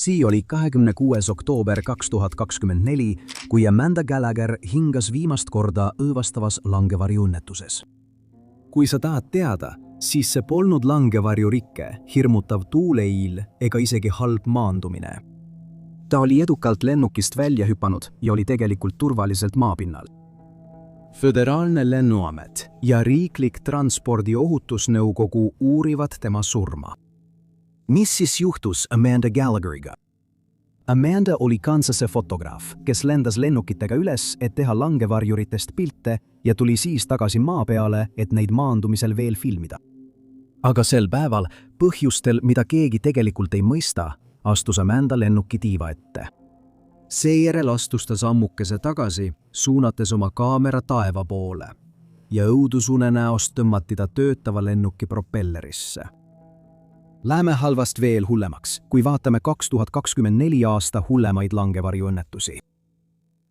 See oli 26. oktoober 2024, kui Amanda Gallagher hingas viimast korda õõvastavas langevarjuõnnetuses. Kui sa tahad teada, siis see polnud langevarjurikke, hirmutav tuuleiil ega isegi halb maandumine. Ta oli edukalt lennukist välja hüpanud ja oli tegelikult turvaliselt maapinnal. Föderaalne lennuamet ja riiklik transpordiohutusnõukogu uurivad tema surma. Mis siis juhtus Amanda Gallagheriga? Amanda oli Kansase fotograaf, kes lendas lennukitega üles, et teha langevarjuritest pilte ja tuli siis tagasi maa peale, et neid maandumisel veel filmida. Aga sel päeval, põhjustel, mida keegi tegelikult ei mõista, astus Amanda lennuki tiiva ette. Seejärel astus ta sammukese tagasi, suunates oma kaamera taeva poole ja õudusune näost tõmmati ta töötava lennuki propellerisse. Läheme halvast veel hullemaks, kui vaatame 2024 aasta hullemaid langevarjuõnnetusi.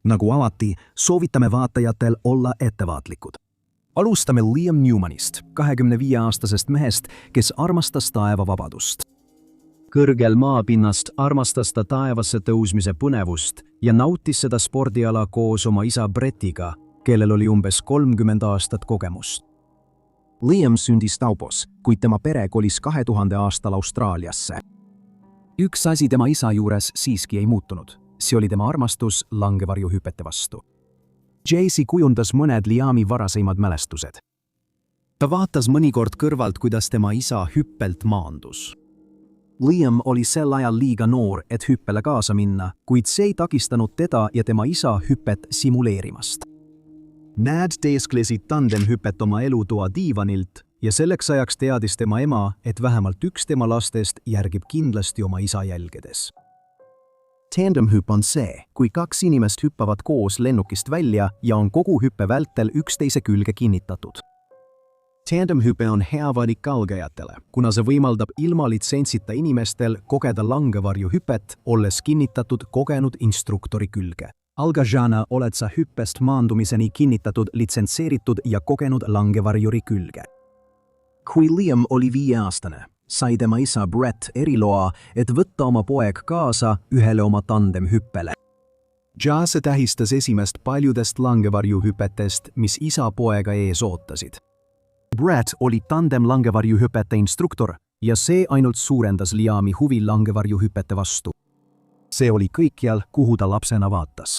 Nagu alati, soovitame vaatajatel olla ettevaatlikud. Alustame Liam Newmanist, 25-aastasest mehest, kes armastas taevavabadust. Kõrgel maapinnast armastas ta taevasse tõusmise põnevust ja nautis seda spordiala koos oma isa Brettiga, kellel oli umbes 30 aastat kogemust. Liam sündis Taupos, kuid tema pere kolis 2000 aastal Austraaliasse. Üks asi tema isa juures siiski ei muutunud. See oli tema armastus langevarjuhüpete vastu. Jaycee kujundas mõned Liami varasemad mälestused. Ta vaatas mõnikord kõrvalt, kuidas tema isa hüppelt maandus. Liam oli sel ajal liiga noor, et hüppele kaasa minna, kuid see ei takistanud teda ja tema isa hüpet simuleerimast. Nad teesklesid tandemhüpet oma elutoa diivanilt ja selleks ajaks teadis tema ema, et vähemalt üks tema lastest järgib kindlasti oma isa jälgedes. Tandemhüpp on see, kui kaks inimest hüppavad koos lennukist välja ja on kogu hüppe vältel üksteise külge kinnitatud. Tandemhüpe on hea valik algajatele, kuna see võimaldab ilma litsentsita inimestel kogeda langevarjuhüpet, olles kinnitatud kogenud instruktori külge. Algajana oled sa hüppest maandumiseni kinnitatud litsenseeritud ja kogenud langevarjuri külge. Kui Liam oli 5-aastane, sai tema isa Brett eriloa, et võtta oma poeg kaasa ühele oma tandemhüppele. See tähistas esimest paljudest langevarjuhüpetest, mis isa poega ees ootasid. Brett oli tandem langevarjuhüpete instruktor ja see ainult suurendas Liami huvi langevarjuhüpete vastu. See oli kõikjal, kuhu ta lapsena vaatas.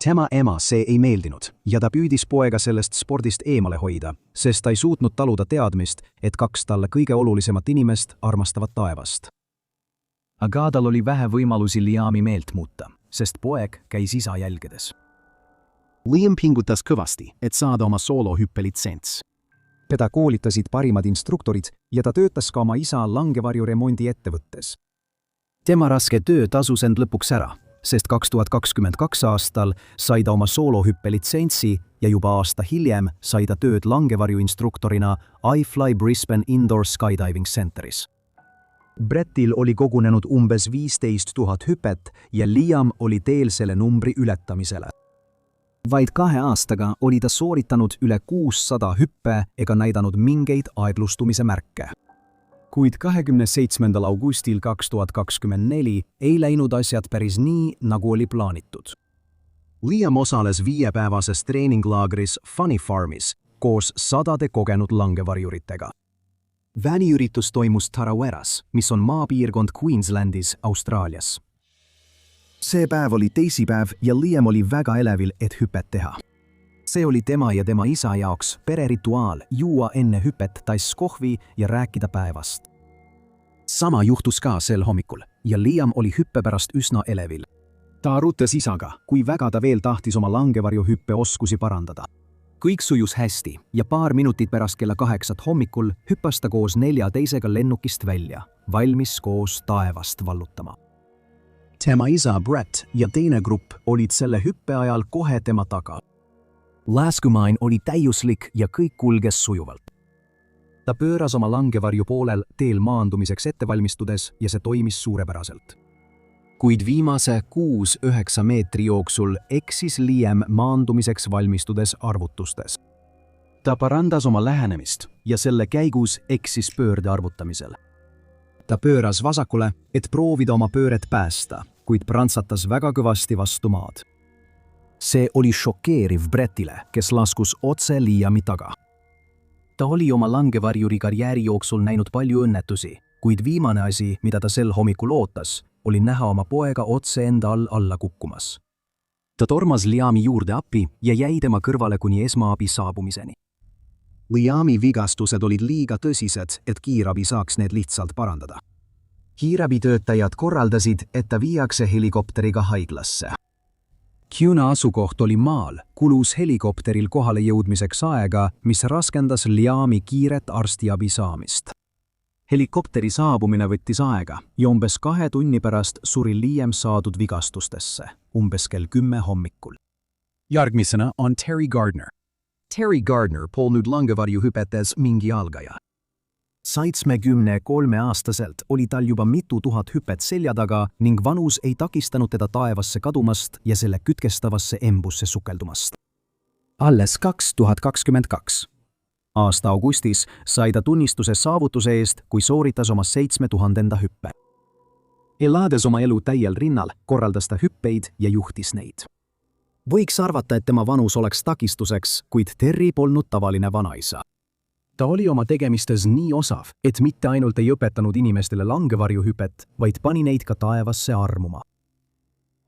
Tema ema see ei meeldinud ja ta püüdis poega sellest spordist eemale hoida, sest ta ei suutnud taluda teadmist, et kaks talle kõige olulisemat inimest armastavad taevast. Aga tal oli vähe võimalusi Liami meelt muuta, sest poeg käis isa jälgedes. Liam pingutas kõvasti, et saada oma soolohüppe litsents. Teda koolitasid parimad instruktorid ja ta töötas ka oma isa langevarjuremondi ettevõttes. Tema raske töö tasus end lõpuks ära, sest 2022 aastal sai ta oma soolohüppe litsentsi ja juba aasta hiljem sai ta tööd langevarjuinstruktorina iFly Brisbane Indoor Skydiving Centeris. Brettil oli kogunenud umbes 15 000 hüpet ja Liam oli teel selle numbri ületamisele. Vaid 2 aastaga oli ta sooritanud üle 600 hüppe ega näidanud mingeid aeglustumise märke. Kuid 27. augustil 2024 ei läinud asjad päris nii, nagu oli plaanitud. Liam osales 5-päevases treeninglaagris Funny Farmis koos 100 kogenud langevarjuritega. Väliüritus toimus Taraweras, mis on maapiirkond Queenslandis, Austraalias. See päev oli teisipäev ja Liam oli väga elevil, et hüpet teha. See oli tema ja tema isa jaoks pererituaal juua enne hüpet tass kohvi ja rääkida päevast. Sama juhtus ka sel hommikul ja Liam oli hüppe pärast üsna elevil. Ta arutas isaga, kui väga ta veel tahtis oma langevarjuhüppe oskusi parandada. Kõik sujus hästi ja paar minutit pärast kella 8 hommikul hüppas ta koos 4 teisega lennukist välja, valmis koos taevast vallutama. Tema isa Brett ja teine grupp olid selle hüppe ajal kohe tema taga. Laskumain oli täiuslik ja kõik kulges sujuvalt. Ta pööras oma langevarju poolel teel maandumiseks ettevalmistudes ja see toimis suurepäraselt. Kuid viimase 6-9 meetri jooksul eksis Liam maandumiseks valmistudes arvutustes. Ta parandas oma lähenemist ja selle käigus eksis pöörde arvutamisel. Ta pööras vasakule, et proovida oma pööret päästa, kuid prantsatas väga kõvasti vastu maad. See oli šokeeriv Brettile, kes laskus otse Liami taga. Ta oli oma langevarjuri karjääri jooksul näinud palju õnnetusi, kuid viimane asi, mida ta sel hommikul ootas, oli näha oma poega otse enda alla kukkumas. Ta tormas Liami juurde appi ja jäi tema kõrvale kuni esmaabi saabumiseni. Liami vigastused olid liiga tõsised, et kiirabi saaks need lihtsalt parandada. Kiirabitöötajad korraldasid, et ta viiakse helikopteriga haiglasse. Kuna asukoht oli maal, kulus helikopteril kohale jõudmiseks aega, mis raskendas Liami kiiret arstiabi saamist. Helikopteri saabumine võttis aega ja umbes 2 tunni pärast suri Liam saadud vigastustesse, umbes kell 10 hommikul. Järgmisena on Terry Gardner. Terry Gardner polnud langevarjuhüpetes mingi algaja. 73-aastaselt oli tal juba mitu tuhat hüpet selja taga ning vanus ei takistanud teda taevasse kadumast ja selle kütkestavasse embusse sukeldumast. Alles 2022. Aasta augustis sai ta tunnistuse saavutuse eest, kui sooritas oma 7000. hüppe. Elades oma elu täiel rinnal, korraldas ta hüppeid ja juhtis neid. Võiks arvata, et tema vanus oleks takistuseks, kuid Terry polnud tavaline vanaisa. Ta oli oma tegemistes nii osav, et mitte ainult ei õpetanud inimestele langevarjuhüpet, vaid pani neid ka taevasse armuma.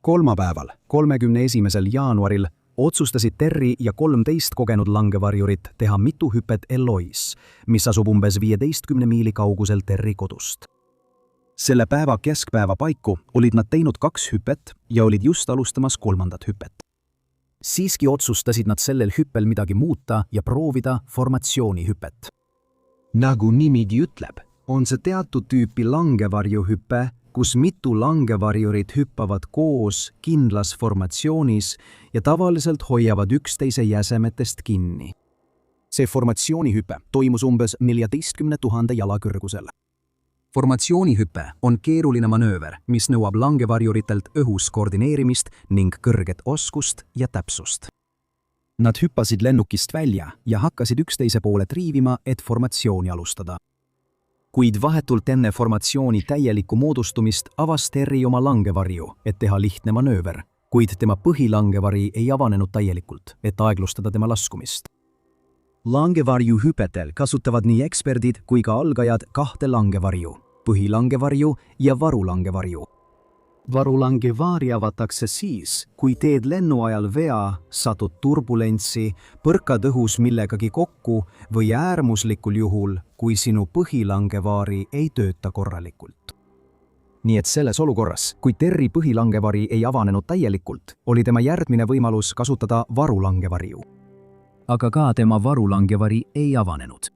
Kolmapäeval, 31. jaanuaril, otsustasid Terry ja 13 kogenud langevarjurit teha mitu hüpet Elois, mis asub umbes 15 miili kaugusel Terry kodust. Selle päeva keskpäeva paiku olid nad teinud 2 hüpet ja olid just alustamas 3. hüpet. Siiski otsustasid nad sellel hüppel midagi muuta ja proovida formatsioonihüpet. Nagu nimigi ütleb, on see teatud tüüpi langevarjuhüpe, kus mitu langevarjurit hüppavad koos kindlas formatsioonis ja tavaliselt hoiavad üksteise jäsemetest kinni. See formatsioonihüpe toimus umbes 14 000 jala kõrgusel. Formatsioonihüpe on keeruline manööver, mis nõuab langevarjuritelt õhus koordineerimist ning kõrget oskust ja täpsust. Nad hüppasid lennukist välja ja hakkasid üksteise poole triivima, et formatsiooni alustada. Kuid vahetult enne formatsiooni täielikku moodustumist avas Terry oma langevarju, et teha lihtne manööver, kuid tema põhilangevari ei avanenud täielikult, et aeglustada tema laskumist. Langevarjuhüpetel kasutavad nii eksperdid kui ka algajad 2 langevarju, põhilangevarju ja varulangevarju. Varulangevari avatakse siis, kui teed lennu ajal vea, satud turbulentsi, põrkad õhus millegagi kokku või äärmuslikul juhul, kui sinu põhilangevari ei tööta korralikult. Nii et selles olukorras, kui Terry põhilangevari ei avanenud täielikult, oli tema järgmine võimalus kasutada varulangevarju. Aga ka tema varulangevari ei avanenud.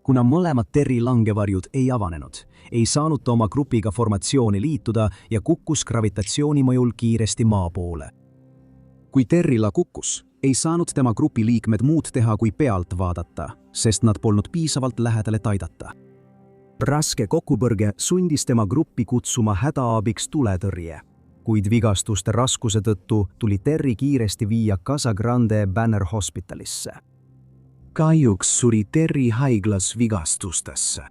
Kuna mõlemad Terry langevarjud ei avanenud, ei saanud ta oma grupiga formatsiooni liituda ja kukkus gravitatsiooni mõjul kiiresti maa poole. Kui Terryla kukkus, ei saanud tema grupi liikmed muud teha kui pealt vaadata, sest nad polnud piisavalt lähedal et aidata. Raske kokkupõrge sundis tema gruppi kutsuma hädaabiks tuletõrje, kuid vigastuste raskuse tõttu tuli Terry kiiresti viia Casa Grande Banner Hospitalisse. Kahjuks suri Terry haiglas vigastustesse.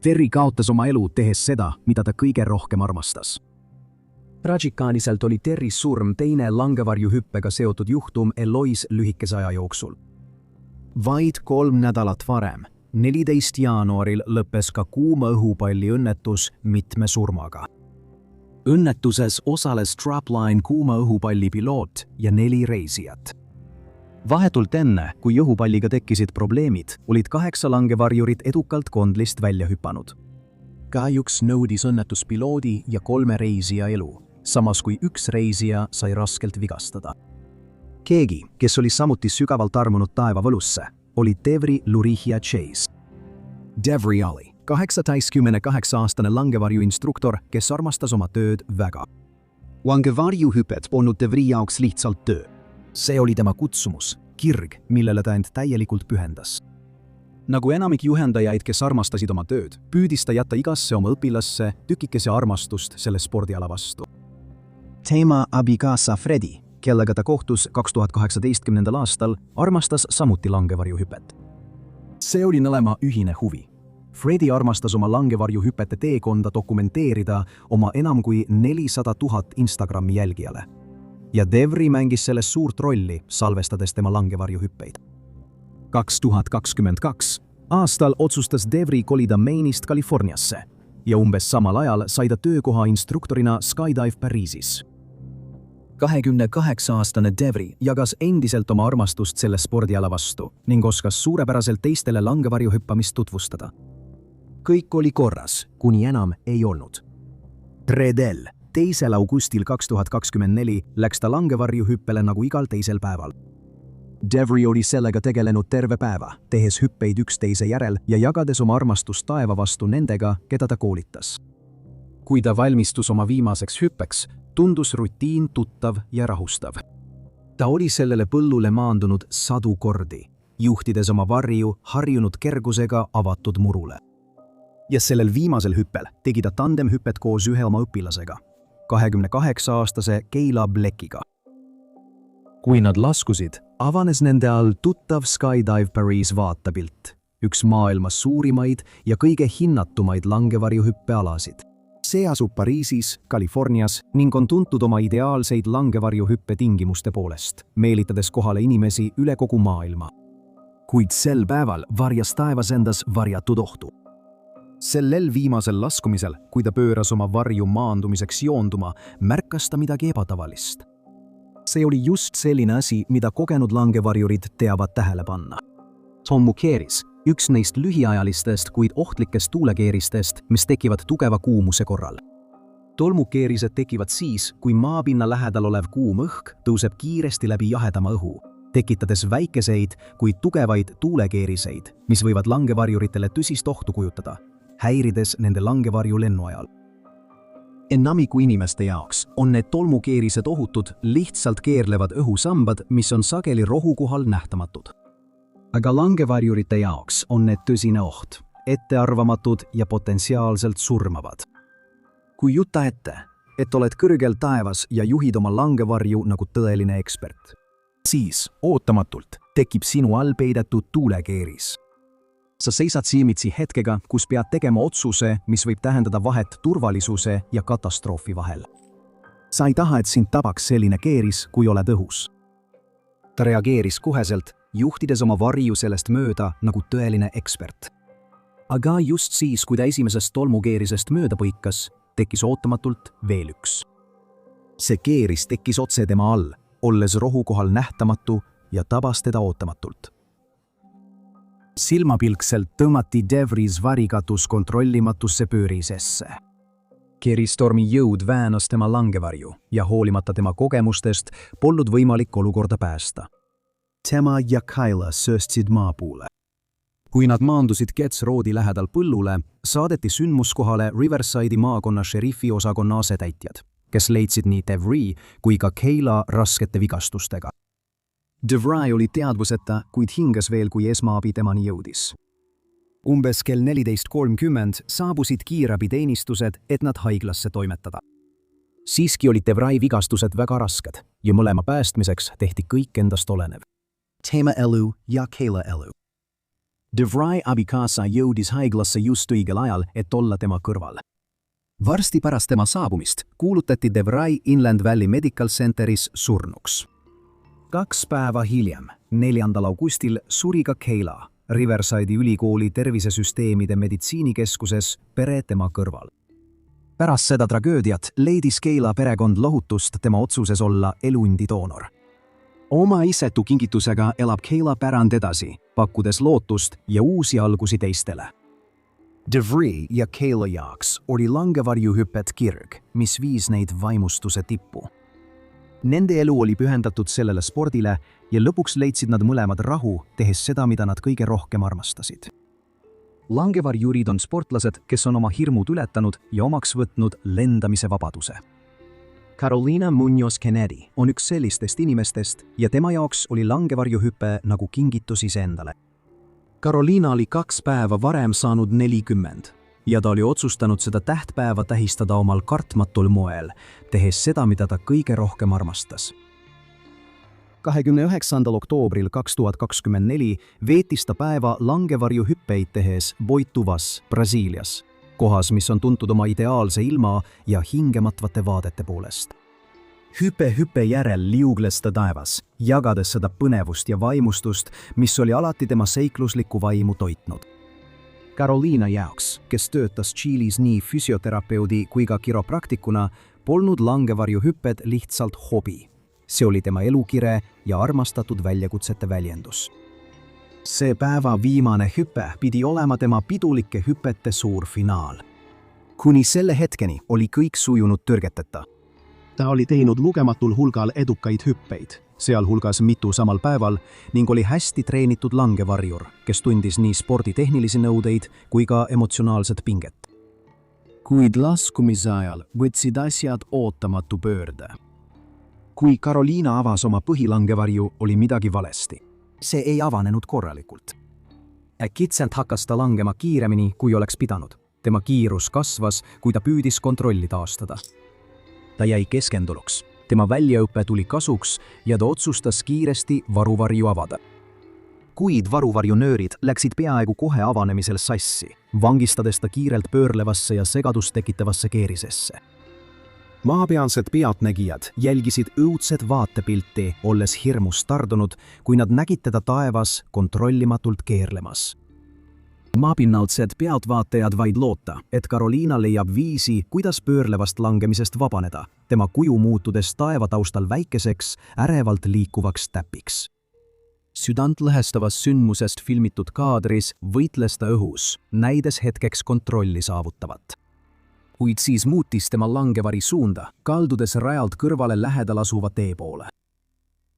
Terry kaotas oma elu tehes seda, mida ta kõige rohkem armastas. Tragikaaniselt oli Terry surm teine langevarjuhüppega seotud juhtum Elois lühikese aja jooksul. Vaid 3 nädalat varem, 14. jaanuaril lõppes ka kuuma õhupalli õnnetus mitme surmaga. Õnnetuses osales Strapline kuuma õhupalli piloot ja 4 reisijat. Vahetult enne, kui õhupalliga tekkisid probleemid, olid 8 langevarjurit edukalt kondlist välja hüpanud. Kahjuks nõudis õnnetus piloodi ja 3 reisija elu, samas kui 1 reisija sai raskelt vigastada. Keegi, kes oli samuti sügavalt armunud taevavõlusse, oli Devri Lurihia Chase. Devri oli 18-aastane langevarjuinstruktor, kes armastas oma tööd väga. Langevarjuhüpet polnud Devri jaoks lihtsalt töö. See oli tema kutsumus, kirg, millele ta end täielikult pühendas. Nagu enamik juhendajaid, kes armastasid oma tööd, püüdis ta jätta igasse oma õpilasse tükikese armastust selle spordiala vastu. Tema abikaasa Fredi, kellega ta kohtus 2018. aastal, armastas samuti langevarjuhüpet. See oli mõlema ühine huvi. Freddie armastas oma langevarjuhüpete teekonda dokumenteerida oma enam kui 400 000 Instagrami jälgijale. Ja Devry mängis selles suurt rolli, salvestades tema langevarjuhüppeid. 2022 aastal otsustas Devry kolida Maine'ist Californiasse ja umbes samal ajal sai ta töökoha instruktorina Skydive Pariisis. 28-aastane Devry jagas endiselt oma armastust selle spordiala vastu ning oskas suurepäraselt teistele langevarjuhüppamist tutvustada. Kõik oli korras, kuni enam ei olnud. Redel 2. augustil 2024 läks ta langevarjuhüppele nagu igal teisel päeval. Devry oli sellega tegelenud terve päeva, tehes hüppeid üksteise järel ja jagades oma armastust taeva vastu nendega, keda ta koolitas. Kui ta valmistus oma viimaseks hüppeks, tundus rutiin tuttav ja rahustav. Ta oli sellele põllule maandunud 100 kordi, juhtides oma varju harjunud kergusega avatud murule. Ja sellel viimasel hüppel tegi ta tandemhüppet koos ühe oma õpilasega, 28-aastase Kayla Blackiga. Kui nad laskusid, avanes nende all tuttav Skydive Paris vaatepilt, üks maailma suurimaid ja kõige hinnatumaid langevarjuhüppealasid. See asub Pariisis, Californias ning on tuntud oma ideaalseid langevarjuhüppe tingimuste poolest, meelitades kohale inimesi üle kogu maailma. Kuid sel päeval varjas taevas endas varjatud ohtu. Sellel viimasel laskumisel, kui ta pööras oma varju maandumiseks joonduma, märkas ta midagi ebatavalist. See oli just selline asi, mida kogenud langevarjurid teavad tähele panna. Tolmukeeris, üks neist lühiajalistest, kuid ohtlikest tuulekeeristest, mis tekivad tugeva kuumuse korral. Tolmukeerised tekivad siis, kui maapinna lähedal olev kuum õhk tõuseb kiiresti läbi jahedama õhu, tekitades väikeseid, kuid tugevaid tuulekeeriseid, mis võivad langevarjuritele tõsist ohtu kujutada, häirides nende langevarju lennuajal. Enamiku inimeste jaoks on need tolmukeerised ohutud, lihtsalt keerlevad õhusambad, mis on sageli rohu kohal nähtamatud. Aga langevarjurite jaoks on need tõsine oht, ettearvamatud ja potentsiaalselt surmavad. Kui juta ette, et oled kõrgel taevas ja juhid oma langevarju nagu tõeline ekspert, siis ootamatult tekib sinu all peidetud tuulekeeris. Sa seisad silmitsi hetkega, kus pead tegema otsuse, mis võib tähendada vahet turvalisuse ja katastroofi vahel. Sa ei taha, et sind tabaks selline keeris, kui oled õhus. Ta reageeris koheselt, juhtides oma varju sellest mööda nagu tõeline ekspert. Aga just siis, kui ta esimesest tolmukeerisest mööda põikas, tekkis ootamatult veel üks. See keeris tekkis otse tema all, olles rohu kohal nähtamatu ja tabas teda ootamatult. Silmapilkselt tõmmati Devrys varikatus kontrollimatusse pöörisesse. Keeristormi jõud väänas tema langevarju ja hoolimata tema kogemustest polnud võimalik olukorda päästa. Tema ja Kayla sööstsid maapuule. Kui nad maandusid Getz Roadi lähedal põllule, saadeti sündmuskohale Riverside'i maakonna šerifi osakonna asetäitjad, kes leidsid nii Devry kui ka Kayla raskete vigastustega. Devry oli teadvuseta, kuid hingas veel, kui esmaabi temani jõudis. Umbes kell 14:30 saabusid kiirabiteenistused, et nad haiglasse toimetada. Siiski olid Devry vigastused väga rasked ja mõlema päästmiseks tehti kõik endast olenev. Tema elu ja Kayla elu. Devry abikaasa jõudis haiglasse just õigel ajal, et olla tema kõrval. Varsti pärast tema saabumist kuulutati Devry Inland Valley Medical Centeris surnuks. 2 päeva hiljem, 4. augustil suri ka Kayla Riverside'i ülikooli tervisesüsteemide meditsiinikeskuses pere tema kõrval. Pärast seda tragöödiat leidis Kayla perekond lohutust tema otsuses olla elundi doonor. Oma isetu kingitusega elab Kayla pärand edasi, pakkudes lootust ja uusi algusi teistele. Devry ja Kayla jaoks oli langevarjuhüpped kirg, mis viis neid vaimustuse tippu. Nende elu oli pühendatud sellele spordile ja lõpuks leidsid nad mõlemad rahu, tehes seda, mida nad kõige rohkem armastasid. Langevarjurid on sportlased, kes on oma hirmud ületanud ja omaks võtnud lendamise vabaduse. Carolina Munoz Kennedy on üks sellistest inimestest ja tema jaoks oli langevarjuhüpe nagu kingitus iseendale. Carolina oli 2 päeva varem saanud 40 ja ta oli otsustanud seda tähtpäeva tähistada omal kartmatul moel, tehes seda, mida ta kõige rohkem armastas. 29. oktoobril 2024 veetis ta päeva langevarjuhüppeid tehes Boituvas, Brasiilias, kohas, mis on tuntud oma ideaalse ilma ja hingematvate vaadete poolest. Hüpe järel liugles ta taevas, jagades seda põnevust ja vaimustust, mis oli alati tema seikluslikku vaimu toitnud. Carolina jaoks, kes töötas Tšiilis nii füsioterapeudi kui ka kiropraktikuna, polnud langevarjuhüpped lihtsalt hobi. See oli tema elukire ja armastatud väljakutsete väljendus. See päeva viimane hüpe pidi olema tema pidulike hüpete suur finaal. Kuni selle hetkeni oli kõik sujunud tõrgeteta. Ta oli teinud lugematul hulgal edukaid hüppeid, sealhulgas mitu samal päeval, ning oli hästi treenitud langevarjur, kes tundis nii spordi tehnilisi nõudeid kui ka emotsionaalset pinget. Kuid laskumise ajal võtsid asjad ootamatu pöörde. Kui Carolina avas oma põhilangevarju, oli midagi valesti. See ei avanenud korralikult. Äkitselt hakkas ta langema kiiremini, kui oleks pidanud. Tema kiirus kasvas, kui ta püüdis kontrolli taastada. Ta jäi keskendunuks. Tema väljaõpe tuli kasuks ja ta otsustas kiiresti varuvarju avada. Kuid varuvarjunöörid läksid peaaegu kohe avanemisel sassi, vangistades ta kiirelt pöörlevasse ja segadust tekitavasse keerisesse. Maapealsed pealtnägijad jälgisid õudset vaatepilti, olles hirmus tardunud, kui nad nägid teda taevas kontrollimatult keerlemas. Maapinnaldsed pealtvaatajad vaid loota, et Carolina leiab viisi, kuidas pöörlevast langemisest vabaneda, tema kuju muutudes taevataustal väikeseks, ärevalt liikuvaks täpiks. Südantlõhestavast sündmusest filmitud kaadris võitles ta õhus, näides hetkeks kontrolli saavutavat. Kuid siis muutis tema langevari suunda, kaldudes rajalt kõrvale lähedal asuva tee poole.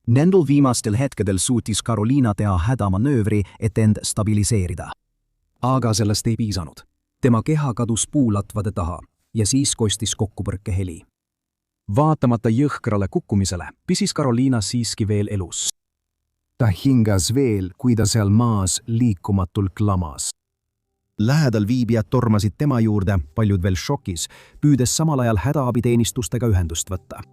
Nendel viimastel hetkedel suutis Carolina teha hädamanöövri, et end stabiliseerida. Aga sellest ei piisanud. Tema keha kadus puulatvade taha ja siis kostis kokkupõrkeheli. Vaatamata jõhkrale kukkumisele pisis Carolina siiski veel elus. Ta hingas veel, kui ta seal maas liikumatult lamas. Lähedal viibijad tormasid tema juurde, paljud veel šokis, püüdes samal ajal hädaabiteenistustega ühendust võtta.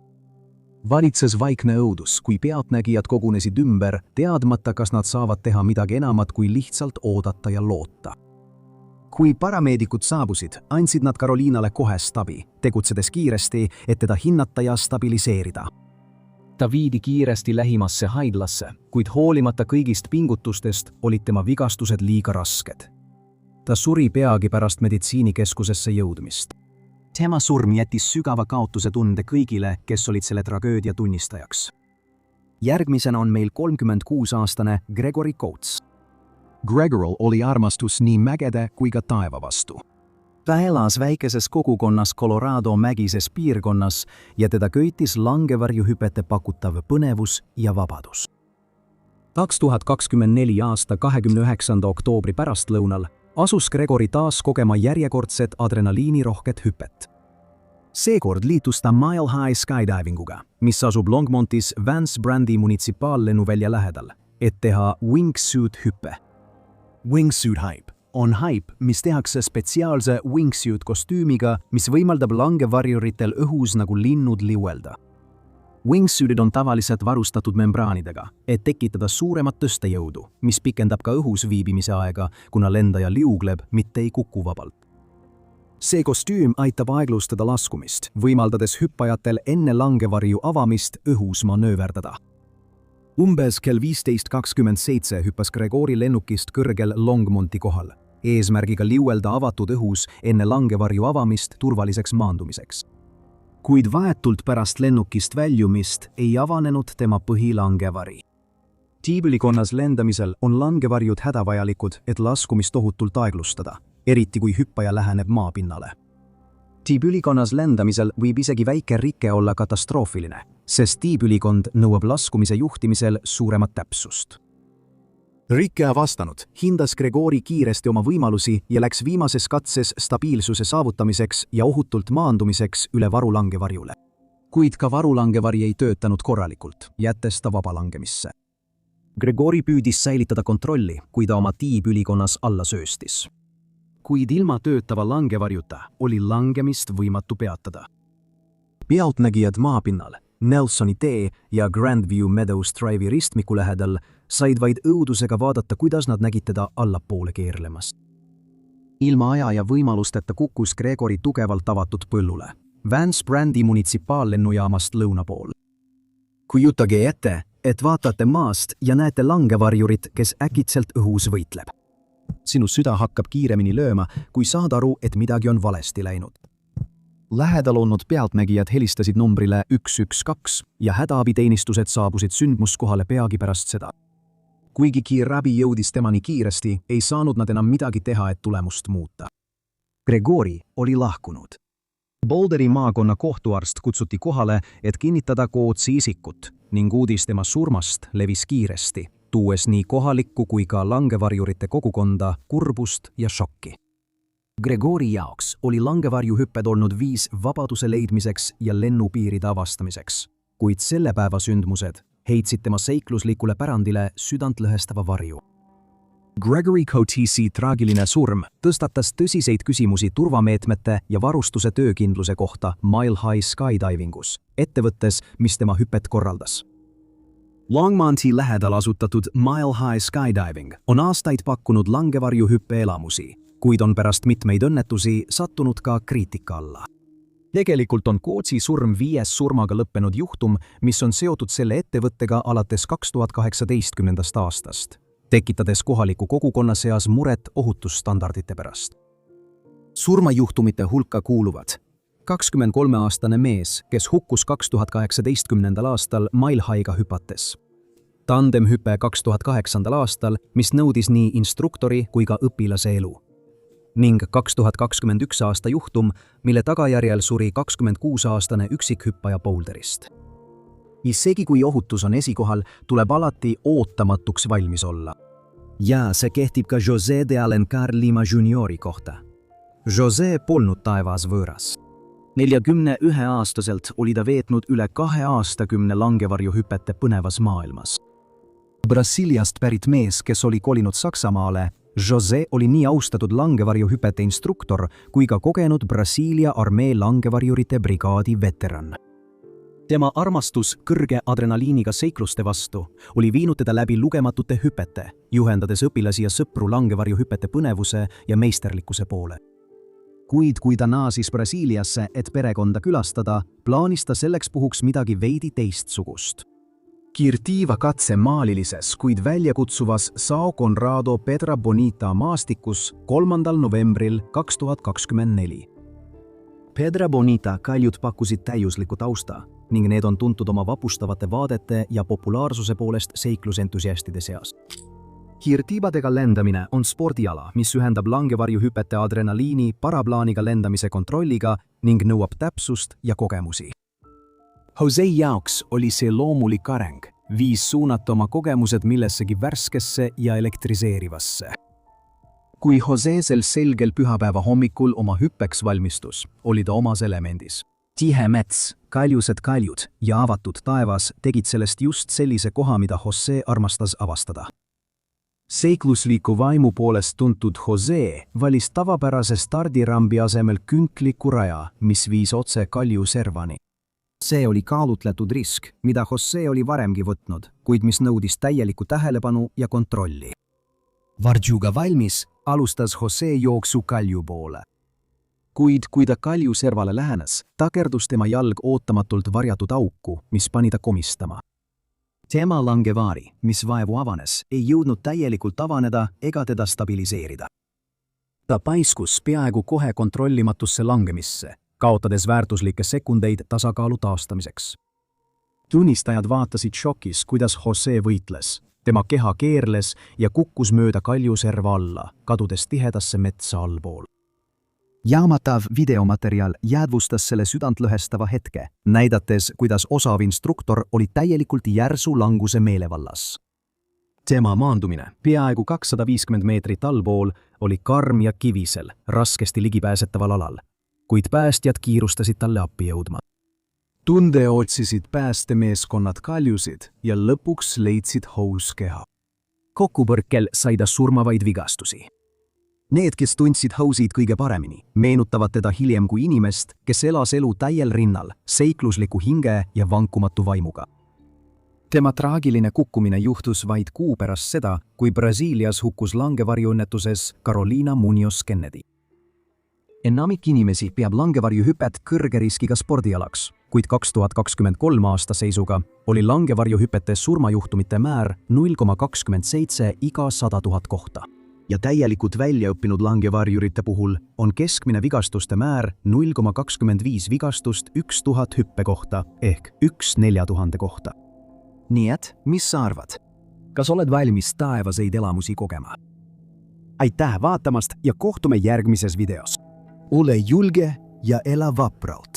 Valitses vaikne õudus, kui pealtnägijad kogunesid ümber, teadmata, kas nad saavad teha midagi enamat kui lihtsalt oodata ja loota. Kui parameedikud saabusid, andsid nad Carolinale kohe stabi, tegutsedes kiiresti, et teda hinnata ja stabiliseerida. Ta viidi kiiresti lähimasse haiglasse, kuid hoolimata kõigist pingutustest olid tema vigastused liiga rasked. Ta suri peagi pärast meditsiinikeskusesse jõudmist. Tema surm jättis sügava kaotuse tunde kõigile, kes olid selle tragöödia tunnistajaks. Järgmisena on meil 36-aastane Gregory Coates. Gregoril oli armastus nii mägede kui ka taeva vastu. Ta elas väikeses kogukonnas Colorado mägises piirkonnas ja teda köitis langevarjuhüpete pakutav põnevus ja vabadus. 2024 aasta 29. oktoobri pärastlõunal asus Gregory taas kogema järjekordset adrenaliinirohket hüpet. Seekord liitus ta Mile High Skydivinguga, mis asub Longmontis Vance Brandi munitsipaallenuvälja lähedal, et teha wingsuit hüppe. Wingsuit hype on hype, mis tehakse spetsiaalse wingsuit kostüümiga, mis võimaldab langevarjuritel õhus nagu linnud liuelda. Wingsuitid on tavaliselt varustatud membraanidega, et tekitada suuremat tõstejõudu, mis pikendab ka õhus viibimise aega, kuna lendaja liugleb, mitte ei kuku vabalt. See kostüüm aitab aeglustada laskumist, võimaldades hüppajatel enne langevarju avamist õhus manööverdada. Umbes kell 15:27 hüppas Gregory lennukist kõrgel Longmonti kohal, eesmärgiga liuelda avatud õhus enne langevarju avamist turvaliseks maandumiseks. Kuid vahetult pärast lennukist väljumist ei avanenud tema põhilangevari. Tiibülikonnas lendamisel on langevarjud hädavajalikud, et laskumist tohutult aeglustada, eriti kui hüppaja läheneb maapinnale. Tiibülikonnas lendamisel võib isegi väike rike olla katastroofiline, sest tiibülikond nõuab laskumise juhtimisel suuremat täpsust. Rike vastanud, hindas Gregory kiiresti oma võimalusi ja läks viimases katses stabiilsuse saavutamiseks ja ohutult maandumiseks üle varulangevarjule. Kuid ka varulangevari ei töötanud korralikult, jättes ta vabalangemisse. Gregory püüdis säilitada kontrolli, kui ta oma tiibülikonnas alla sööstis. Kuid ilma töötava langevarjuta oli langemist võimatu peatada. Pealtnägijad maapinnal Nelsoni tee ja Grandview Meadows Drive'i ristmiku lähedal said vaid õudusega vaadata, kuidas nad nägid teda allapoole keerlemas. Ilma aja ja võimalusteta kukkus Gregory tugevalt avatud põllule, Vance Brandi munitsipaallennujaamast lõuna pool. Kujutage ette, et vaatate maast ja näete langevarjurit, kes äkitselt õhus võitleb. Sinu süda hakkab kiiremini lööma, kui saad aru, et midagi on valesti läinud. Lähedal olnud pealtnägijad helistasid numbrile 112 ja hädaabiteenistused saabusid sündmuskohale peagi pärast seda. Kuigi kiirabi jõudis temani kiiresti, ei saanud nad enam midagi teha, et tulemust muuta. Gregory oli lahkunud. Boulderi maakonna kohtuarst kutsuti kohale, et kinnitada Coates'i isikut ning uudis tema surmast levis kiiresti, tuues nii kohalikku kui ka langevarjurite kogukonda kurbust ja šokki. Gregory jaoks oli langevarjuhüpped olnud viis vabaduse leidmiseks ja lennupiiride avastamiseks, kuid selle päeva sündmused heitsid tema seikluslikule pärandile südantlõhestava varju. Gregory Coates'i traagiline surm tõstatas tõsiseid küsimusi turvameetmete ja varustuse töökindluse kohta Mile High Skydivingus, ettevõttes, mis tema hüpet korraldas. Longmonti lähedal asutatud Mile High Skydiving on aastaid pakkunud langevarjuhüppe elamusi, kuid on pärast mitmeid õnnetusi sattunud ka kriitika alla. Tegelikult on Coates'i surm 5. surmaga lõppenud juhtum, mis on seotud selle ettevõttega alates 2018. aastast, tekitades kohaliku kogukonna seas muret ohutusstandardite pärast. Surmajuhtumite hulka kuuluvad 23-aastane mees, kes hukkus 2018. aastal Mile High'ga hüpates. Tandemhüpe 2008. aastal, mis nõudis nii instruktori kui ka õpilase elu. Ning 2021. aasta juhtum, mille tagajärjel suri 26-aastane üksikhüppaja boulderist. Isegi kui ohutus on esikohal, tuleb alati ootamatuks valmis olla. Ja see kehtib ka José de Alencar Lima Juniori kohta. José polnud taevas võõras. 41-aastaselt oli ta veetnud üle 2 aastakümne langevarjuhüpete põnevas maailmas. Brasiiliast pärit mees, kes oli kolinud Saksamaale, José oli nii austatud langevarjuhüpete instruktor kui ka kogenud Brasiilia armee langevarjurite brigaadi veteran. Tema armastus kõrge adrenaliiniga seikluste vastu oli viinud teda läbi lugematute hüpete, juhendades õpilasi ja sõpru langevarjuhüpete põnevuse ja meisterlikkuse poole. Kuid kui ta naasis Brasiiliasse, et perekonda külastada, plaanis ta selleks puhuks midagi veidi teistsugust. Kirtiiva katse maalilises, kuid väljakutsuvas São Conrado Pedra Bonita maastikus 3. novembril 2024. Pedra Bonita kaljud pakkusid täiuslikku tausta ning need on tuntud oma vapustavate vaadete ja populaarsuse poolest seiklusentusiastide seas. Kirtiibadega lendamine on spordiala, mis ühendab langevarjuhüpete adrenaliini paraplaaniga lendamise kontrolliga ning nõuab täpsust ja kogemusi. José jaoks oli see loomulik areng, viis suunata oma kogemused millessegi värskesse ja elektriseerivasse. Kui José sel selgel pühapäeva hommikul oma hüppeks valmistus, oli ta omas elemendis. Tihe mets, kaljused kaljud ja avatud taevas tegid sellest just sellise koha, mida José armastas avastada. Seiklusliku vaimu poolest tuntud José valis tavapärase stardirambi asemel künkliku raja, mis viis otse kalju servani. See oli kaalutletud risk, mida José oli varemgi võtnud, kuid mis nõudis täielikku tähelepanu ja kontrolli. Varjuga valmis, alustas José jooksu kalju poole. Kuid kui ta kalju servale lähenes, takerdus tema jalg ootamatult varjatud auku, mis pani ta komistama. Tema langevari, mis vaevu avanes, ei jõudnud täielikult avaneda ega teda stabiliseerida. Ta paiskus peaaegu kohe kontrollimatusse langemisse, kaotades väärtuslikke sekundeid tasakaalu taastamiseks. Tunnistajad vaatasid šokis, kuidas José võitles. Tema keha keerles ja kukkus mööda kaljuserva alla, kadudes tihedasse metsa allpool. Jaamatav videomaterjal jäädvustas selle südantlõhestava hetke, näidates, kuidas osav instruktor oli täielikult järsu languse meelevallas. Tema maandumine, peaaegu 250 meetrit allpool, oli karm ja kivisel, raskesti ligipääsetaval alal, kuid päästjad kiirustasid talle appi jõudma. Tunde otsisid päästemeeskonnad kaljusid ja lõpuks leidsid houskeha. Kokkupõrkel sai ta surmavaid vigastusi. Need, kes tundsid House'id kõige paremini, meenutavad teda hiljem kui inimest, kes elas elu täiel rinnal, seiklusliku hinge ja vankumatu vaimuga. Tema traagiline kukkumine juhtus vaid kuu pärast seda, kui Brasiilias hukkus langevarjuõnnetuses Carolina Muñoz Kennedy. Enamik inimesi peab langevarjuhüpet kõrge riskiga spordialaks, kuid 2023 aasta seisuga oli langevarjuhüpete surmajuhtumite määr 0,27 iga 100 000 kohta. Ja täielikult väljaõppinud langevarjurite puhul on keskmine vigastuste määr 0,25 vigastust 1000 hüppe kohta ehk 1 4000 kohta. Nii et, mis sa arvad? Kas oled valmis taevaseid elamusi kogema? Aitäh vaatamast ja kohtume järgmises videos. Ole julge ja ela vapralt!